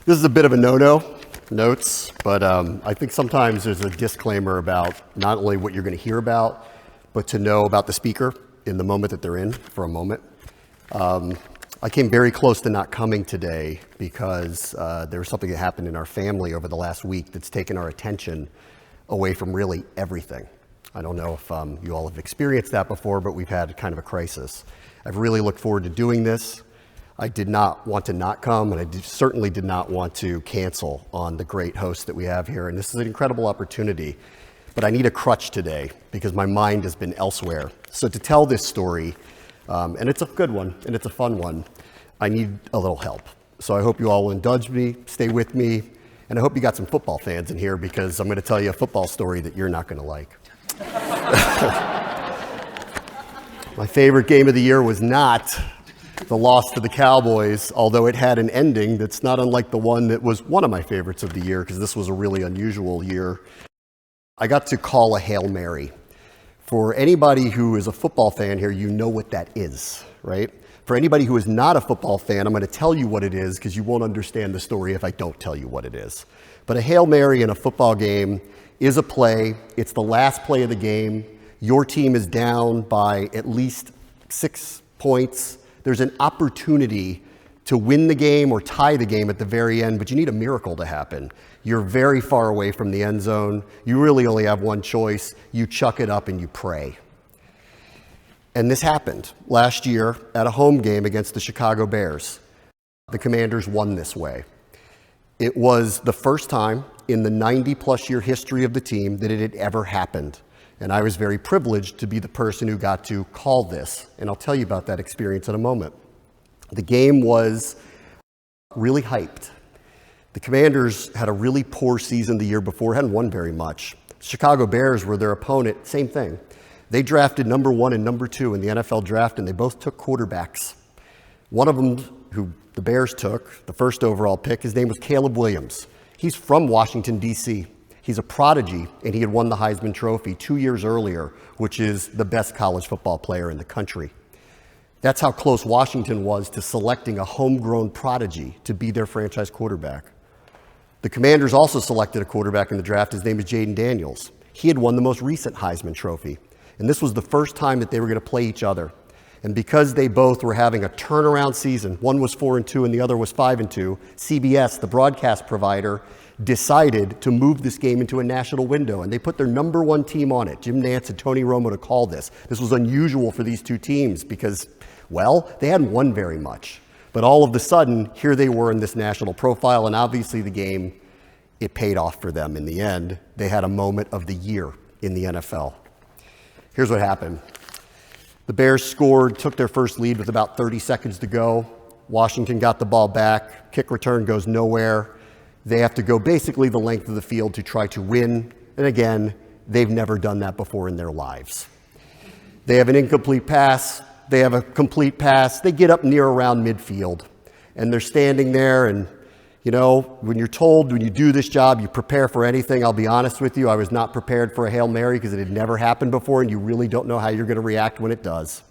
This is a bit of a no-no, notes, but I think sometimes there's a disclaimer about not only what you're going to hear about, but to know about the speaker in the moment that they're in for a moment. I came very close to not coming today because there was something that happened in our family over the last week that's taken our attention away from really everything. I don't know if you all have experienced that before, but we've had kind of a crisis. I've really looked forward to doing this. I did not want to not come, and I certainly did not want to cancel on the great host that we have here. And this is an incredible opportunity, but I need a crutch today because my mind has been elsewhere. So to tell this story, and it's a good one, and it's a fun one, I need a little help. So I hope you all will indulge me, stay with me, and I hope you got some football fans in here because I'm going to tell you a football story that you're not going to like. My favorite game of the year was not the loss to the Cowboys, although it had an ending that's not unlike the one that was one of my favorites of the year, because this was a really unusual year. I got to call a Hail Mary. For anybody who is a football fan here, you know what that is, right? For anybody who is not a football fan, I'm going to tell you what it is because you won't understand the story if I don't tell you what it is. But a Hail Mary in a football game is a play. It's the last play of the game. Your team is down by at least 6 points. There's an opportunity to win the game or tie the game at the very end, but you need a miracle to happen. You're very far away from the end zone. You really only have one choice. You chuck it up and you pray. And this happened last year at a home game against the Chicago Bears. The Commanders won this way. It was the first time in the 90-plus year history of the team that it had ever happened. And I was very privileged to be the person who got to call this. And I'll tell you about that experience in a moment. The game was really hyped. The Commanders had a really poor season the year before, hadn't won very much. Chicago Bears were their opponent, same thing. They drafted number 1 and number 2 in the NFL draft, and they both took quarterbacks. One of them, who the Bears took, the first overall pick, his name was Caleb Williams. He's from Washington, D.C. He's a prodigy, and he had won the Heisman Trophy 2 years earlier, which is the best college football player in the country. That's how close Washington was to selecting a homegrown prodigy to be their franchise quarterback. The Commanders also selected a quarterback in the draft. His name is Jayden Daniels. He had won the most recent Heisman Trophy, and this was the first time that they were going to play each other. And because they both were having a turnaround season, one was 4-2 and the other was 5-2, CBS, the broadcast provider, decided to move this game into a national window, and they put their number 1 team on it, Jim Nantz and Tony Romo, to call this. This was unusual for these two teams because, well, they hadn't won very much. But all of a sudden, here they were in this national profile, and obviously the game, it paid off for them in the end. They had a moment of the year in the NFL. Here's what happened. The Bears scored, took their first lead with about 30 seconds to go. Washington got the ball back. Kick return goes nowhere. They have to go basically the length of the field to try to win. And again, they've never done that before in their lives. They have an incomplete pass. They have a complete pass. They get up near around midfield. And they're standing there. And, you know, when you're told when you do this job, you prepare for anything, I'll be honest with you, I was not prepared for a Hail Mary because it had never happened before, and you really don't know how you're going to react when it does.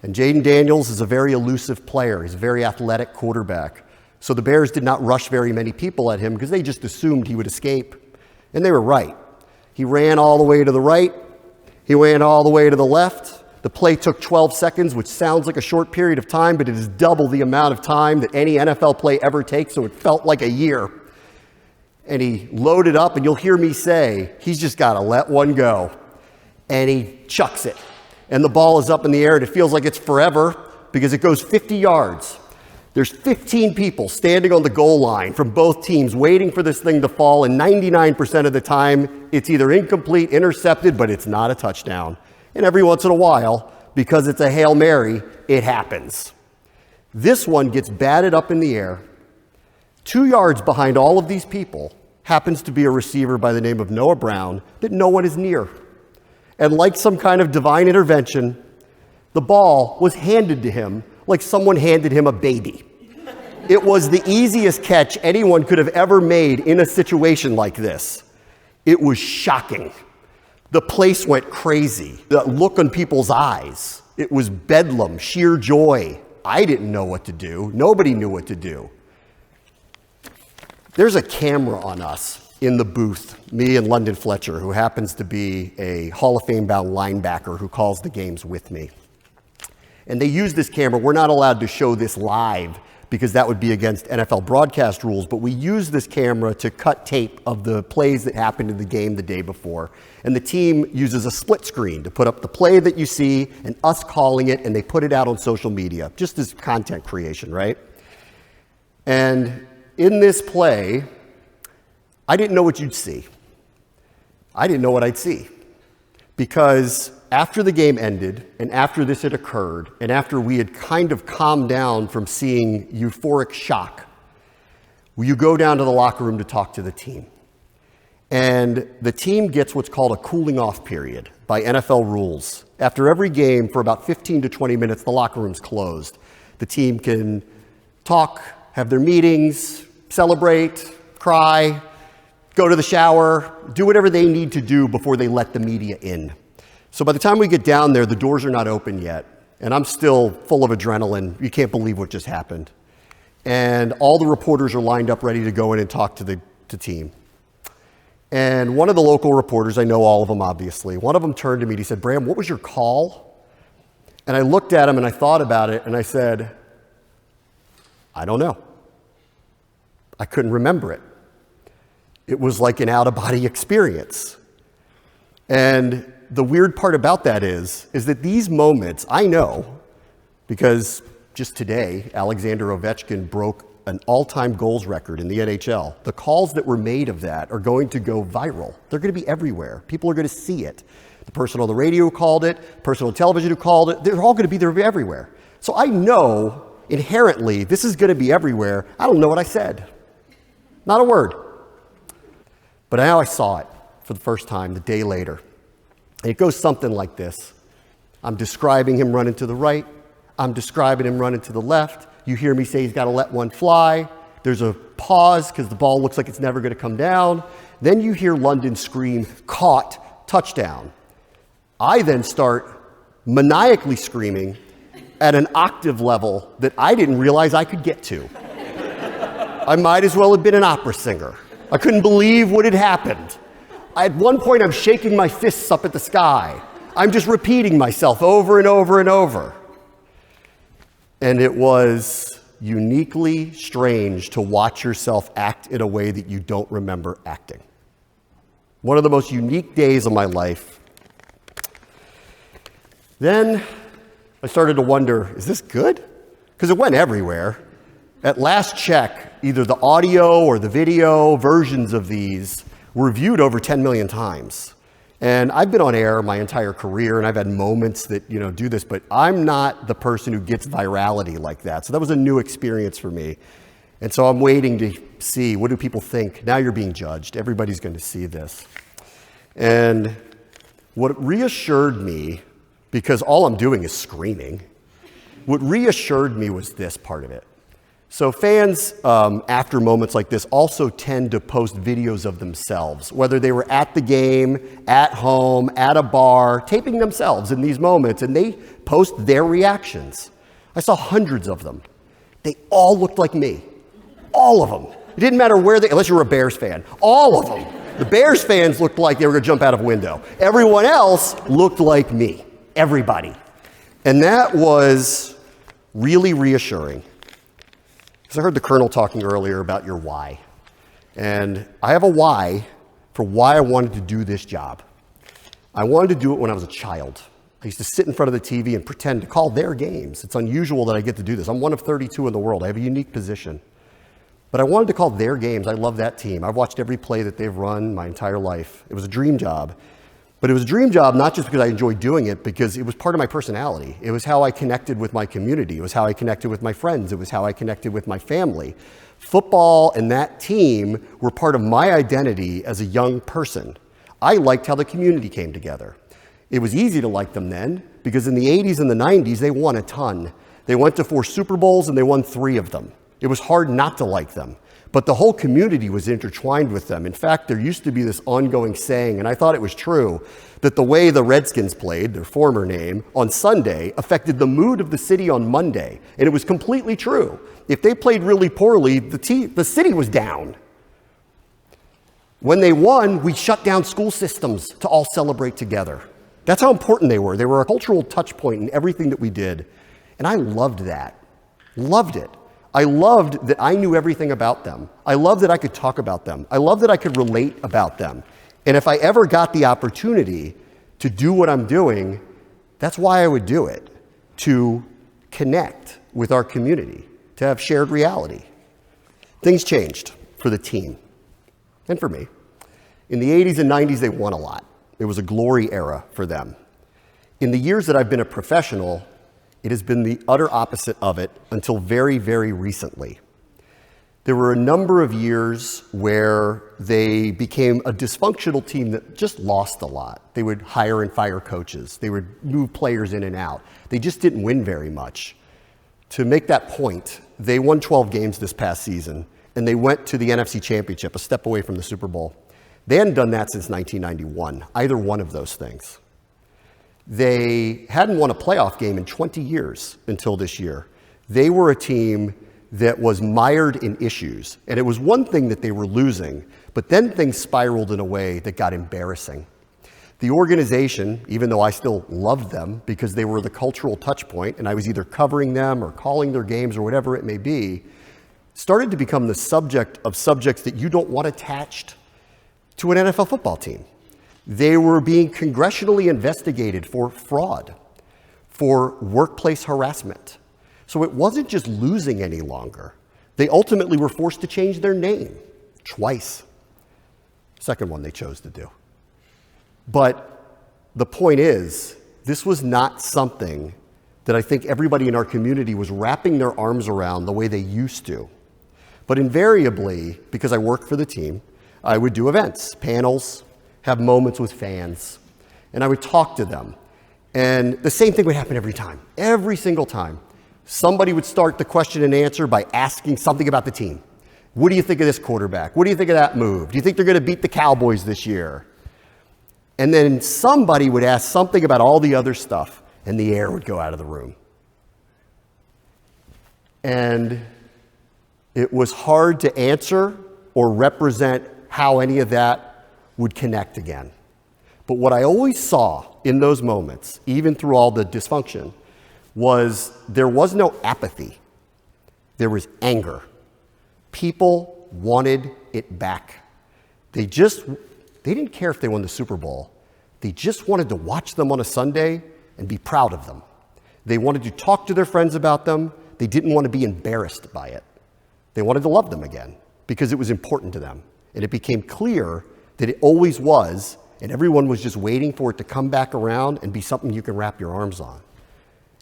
And Jayden Daniels is a very elusive player. He's a very athletic quarterback. So the Bears did not rush very many people at him because they just assumed he would escape. And they were right. He ran all the way to the right. He ran all the way to the left. The play took 12 seconds, which sounds like a short period of time, but it is double the amount of time that any NFL play ever takes, so it felt like a year. And he loaded up, and you'll hear me say, he's just got to let one go. And he chucks it. And the ball is up in the air, and it feels like it's forever because it goes 50 yards. There's 15 people standing on the goal line from both teams waiting for this thing to fall, and 99% of the time, it's either incomplete, intercepted, but it's not a touchdown. And every once in a while, because it's a Hail Mary, it happens. This one gets batted up in the air. 2 yards behind all of these people happens to be a receiver by the name of Noah Brown that no one is near. And like some kind of divine intervention, the ball was handed to him like someone handed him a baby. It was the easiest catch anyone could have ever made in a situation like this. It was shocking. The place went crazy. The look on people's eyes. It was bedlam, sheer joy. I didn't know what to do. Nobody knew what to do. There's a camera on us in the booth, me and London Fletcher, who happens to be a Hall of Fame-bound linebacker who calls the games with me. And they use this camera. We're not allowed to show this live because that would be against NFL broadcast rules, but we use this camera to cut tape of the plays that happened in the game the day before. And the team uses a split screen to put up the play that you see and us calling it, and they put it out on social media, just as content creation, right? And in this play, I didn't know what you'd see. I didn't know what I'd see. Because after the game ended, and after this had occurred, and after we had kind of calmed down from seeing euphoric shock, you go down to the locker room to talk to the team. And the team gets what's called a cooling off period by NFL rules. After every game, for about 15 to 20 minutes, the locker room's closed. The team can talk, have their meetings, celebrate, cry, go to the shower, do whatever they need to do before they let the media in. So by the time we get down there, the doors are not open yet, and I'm still full of adrenaline. You can't believe what just happened. And all the reporters are lined up ready to go in and talk to the team. And one of the local reporters, I know all of them obviously, one of them turned to me and he said, "Bram, what was your call?" And I looked at him and I thought about it and I said, "I don't know. I couldn't remember it." It was like an out-of-body experience. And the weird part about that is that these moments, I know, because just today, Alexander Ovechkin broke an all-time goals record in the NHL. The calls that were made of that are going to go viral. They're going to be everywhere. People are going to see it. The person on the radio who called it, the person on television who called it, they're all going to be there everywhere. So I know inherently this is going to be everywhere. I don't know what I said. Not a word. But now I saw it for the first time the day later. And it goes something like this. I'm describing him running to the right. I'm describing him running to the left. You hear me say he's got to let one fly. There's a pause because the ball looks like it's never going to come down. Then you hear London scream, "Caught, touchdown." I then start maniacally screaming at an octave level that I didn't realize I could get to. I might as well have been an opera singer. I couldn't believe what had happened. At one point, I'm shaking my fists up at the sky. I'm just repeating myself over and over and over. And it was uniquely strange to watch yourself act in a way that you don't remember acting. One of the most unique days of my life. Then I started to wonder, is this good? Because it went everywhere. At last check, either the audio or the video versions of these were viewed over 10 million times. And I've been on air my entire career, and I've had moments that, do this, but I'm not the person who gets virality like that. So that was a new experience for me. And so I'm waiting to see, what do people think? Now you're being judged. Everybody's going to see this. And what reassured me, because all I'm doing is screaming, what reassured me was this part of it. So fans, after moments like this, also tend to post videos of themselves, whether they were at the game, at home, at a bar, taping themselves in these moments, and they post their reactions. I saw hundreds of them. They all looked like me. All of them. It didn't matter where they, unless you were a Bears fan. All of them. The Bears fans looked like they were going to jump out of a window. Everyone else looked like me. Everybody. And that was really reassuring. I heard the Colonel talking earlier about your why. And I have a why for why I wanted to do this job. I wanted to do it when I was a child. I used to sit in front of the TV and pretend to call their games. It's unusual that I get to do this. I'm one of 32 in the world. I have a unique position. But I wanted to call their games. I love that team. I've watched every play that they've run my entire life. It was a dream job. But it was a dream job not just because I enjoyed doing it, because it was part of my personality. It was how I connected with my community. It was how I connected with my friends. It was how I connected with my family. Football and that team were part of my identity as a young person. I liked how the community came together. It was easy to like them then, because in the 80s and the 90s, they won a ton. They went to 4 Super Bowls and they won 3 of them. It was hard not to like them. But the whole community was intertwined with them. In fact, there used to be this ongoing saying, and I thought it was true, that the way the Redskins played, their former name, on Sunday affected the mood of the city on Monday. And it was completely true. If they played really poorly, the city was down. When they won, we shut down school systems to all celebrate together. That's how important they were. They were a cultural touch point in everything that we did. And I loved that. Loved it. I loved that I knew everything about them. I loved that I could talk about them. I loved that I could relate about them. And if I ever got the opportunity to do what I'm doing, that's why I would do it, to connect with our community, to have shared reality. Things changed for the team and for me. In the 80s and 90s, they won a lot. It was a glory era for them. In the years that I've been a professional, it has been the utter opposite of it until very, very recently. There were a number of years where they became a dysfunctional team that just lost a lot. They would hire and fire coaches. They would move players in and out. They just didn't win very much. To make that point, they won 12 games this past season, and they went to the NFC Championship, a step away from the Super Bowl. They hadn't done that since 1991, either one of those things. They hadn't won a playoff game in 20 years until this year. They were a team that was mired in issues. And it was one thing that they were losing, but then things spiraled in a way that got embarrassing. The organization, even though I still loved them because they were the cultural touch point and I was either covering them or calling their games or whatever it may be, started to become the subject of subjects that you don't want attached to an NFL football team. They were being congressionally investigated for fraud, for workplace harassment. So it wasn't just losing any longer. They ultimately were forced to change their name twice. Second one they chose to do. But the point is, this was not something that I think everybody in our community was wrapping their arms around the way they used to. But invariably, because I worked for the team, I would do events, panels, have moments with fans, and I would talk to them. And the same thing would happen every time, every single time. Somebody would start the question and answer by asking something about the team. What do you think of this quarterback? What do you think of that move? Do you think they're going to beat the Cowboys this year? And then somebody would ask something about all the other stuff, and the air would go out of the room. And it was hard to answer or represent how any of that would connect again. But what I always saw in those moments, even through all the dysfunction, was there was no apathy. There was anger. People wanted it back. They didn't care if they won the Super Bowl. They just wanted to watch them on a Sunday and be proud of them. They wanted to talk to their friends about them. They didn't want to be embarrassed by it. They wanted to love them again because it was important to them. And it became clear that it always was, and everyone was just waiting for it to come back around and be something you can wrap your arms on.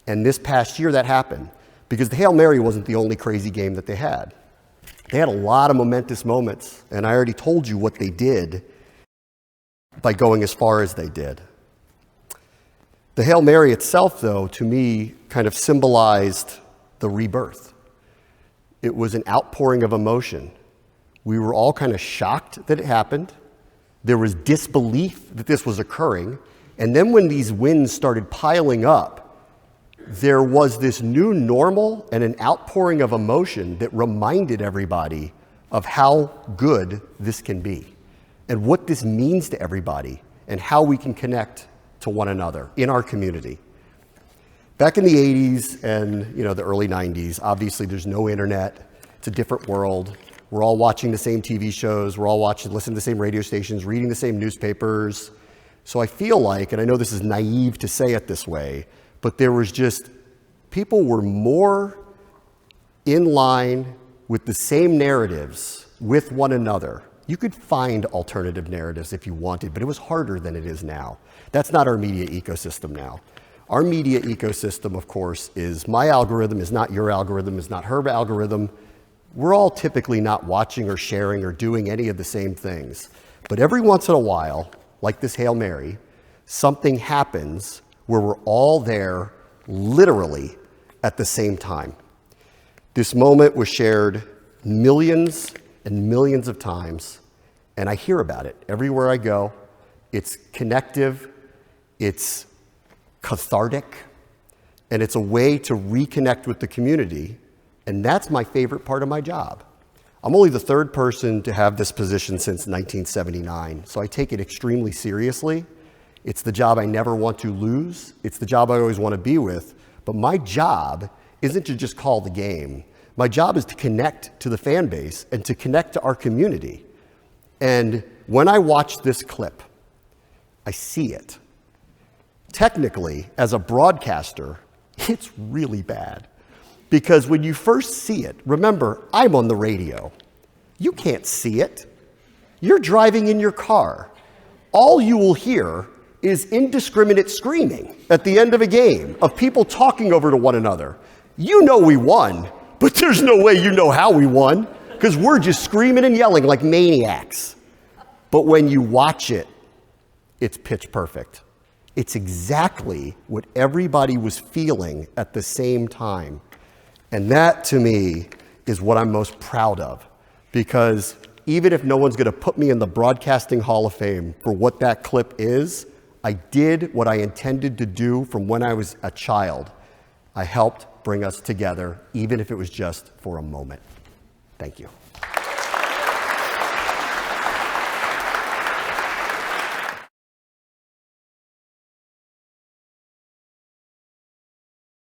And this past year that happened because the Hail Mary wasn't the only crazy game that they had. They had a lot of momentous moments, and I already told you what they did by going as far as they did. The Hail Mary itself, though, to me, kind of symbolized the rebirth. It was an outpouring of emotion. We were all kind of shocked that it happened. There was disbelief that this was occurring. And then when these wins started piling up, there was this new normal and an outpouring of emotion that reminded everybody of how good this can be and what this means to everybody and how we can connect to one another in our community. Back in the 80s and the early 90s, obviously there's no internet. It's a different world. We're all watching the same TV shows. We're all listening to the same radio stations, reading the same newspapers. So I feel like, and I know this is naive to say it this way, but there was just, people were more in line with the same narratives with one another. You could find alternative narratives if you wanted, but it was harder than it is now. That's not our media ecosystem now. Our media ecosystem, of course, is my algorithm, is not your algorithm, is not her algorithm. We're all typically not watching or sharing or doing any of the same things. But every once in a while, like this Hail Mary, something happens where we're all there literally at the same time. This moment was shared millions and millions of times, and I hear about it everywhere I go. It's connective, it's cathartic, and it's a way to reconnect with the community, and that's my favorite part of my job. I'm only the third person to have this position since 1979, so I take it extremely seriously. It's the job I never want to lose. It's the job I always want to be with. But my job isn't to just call the game. My job is to connect to the fan base and to connect to our community. And when I watch this clip, I see it. Technically, as a broadcaster, it's really bad. Because when you first see it, remember, I'm on the radio. You can't see it. You're driving in your car. All you will hear is indiscriminate screaming at the end of a game of people talking over to one another. You know we won, but there's no way you know how we won because we're just screaming and yelling like maniacs. But when you watch it, it's pitch perfect. It's exactly what everybody was feeling at the same time. And that, to me, is what I'm most proud of. Because even if no one's going to put me in the Broadcasting Hall of Fame for what that clip is, I did what I intended to do from when I was a child. I helped bring us together, even if it was just for a moment. Thank you.